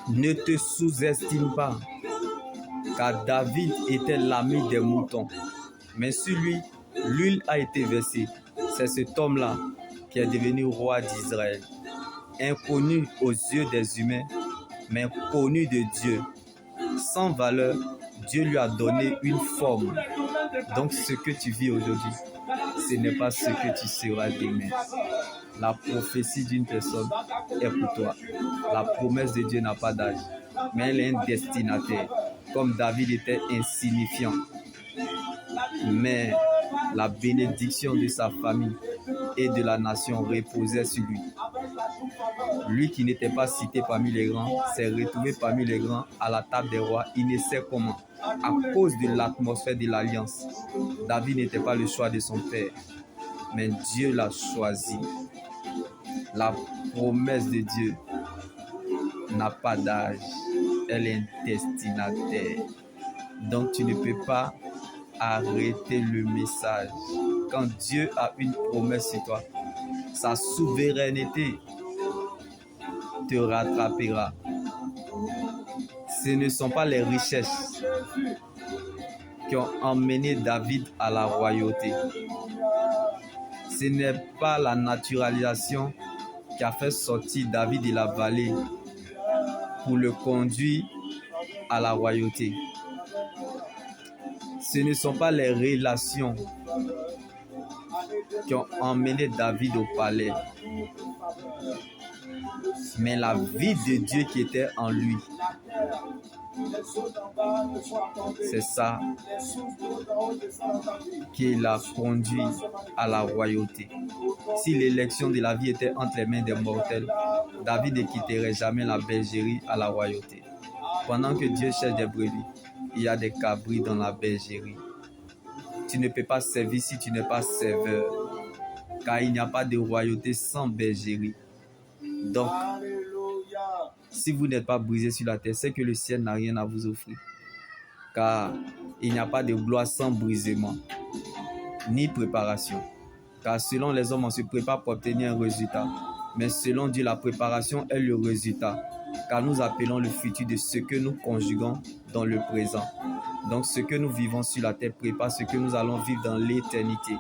Ne te sous-estime pas, car David était l'ami des moutons. Mais sur lui, l'huile a été versée. C'est cet homme-là qui est devenu roi d'Israël. Inconnu aux yeux des humains, mais connu de Dieu. Sans valeur, Dieu lui a donné une forme. Donc ce que tu vis aujourd'hui, ce n'est pas ce que tu seras demain. La prophétie d'une personne est pour toi. La promesse de Dieu n'a pas d'âge, mais elle est un destinataire. Comme David était insignifiant, mais la bénédiction de sa famille et de la nation reposait sur lui. Lui qui n'était pas cité parmi les grands s'est retrouvé parmi les grands à la table des rois. Il ne sait comment. À cause de l'atmosphère de l'alliance. David n'était pas le choix de son père, mais Dieu l'a choisi. La promesse de Dieu n'a pas d'âge. Elle est un destinataire. Donc tu ne peux pas arrêter le message. Quand Dieu a une promesse sur toi, sa souveraineté te rattrapera. Ce ne sont pas les richesses qui ont emmené David à la royauté. Ce n'est pas la naturalisation qui a fait sortir David de la vallée pour le conduire à la royauté. Ce ne sont pas les relations qui ont emmené David au palais, mais la vie de Dieu qui était en lui. C'est ça qui l'a conduit à la royauté. Si l'élection de la vie était entre les mains des mortels, David ne quitterait jamais la bergerie à la royauté. Pendant que Dieu cherche des brebis, il y a des cabris dans la bergerie. Tu ne peux pas servir si tu n'es pas serveur, car il n'y a pas de royauté sans bergerie. Donc, si vous n'êtes pas brisé sur la terre, c'est que le ciel n'a rien à vous offrir. Car il n'y a pas de gloire sans brisement, ni préparation. Car selon les hommes, on se prépare pour obtenir un résultat. Mais selon Dieu, la préparation est le résultat. Car nous appelons le futur de ce que nous conjuguons dans le présent. Donc ce que nous vivons sur la terre prépare ce que nous allons vivre dans l'éternité.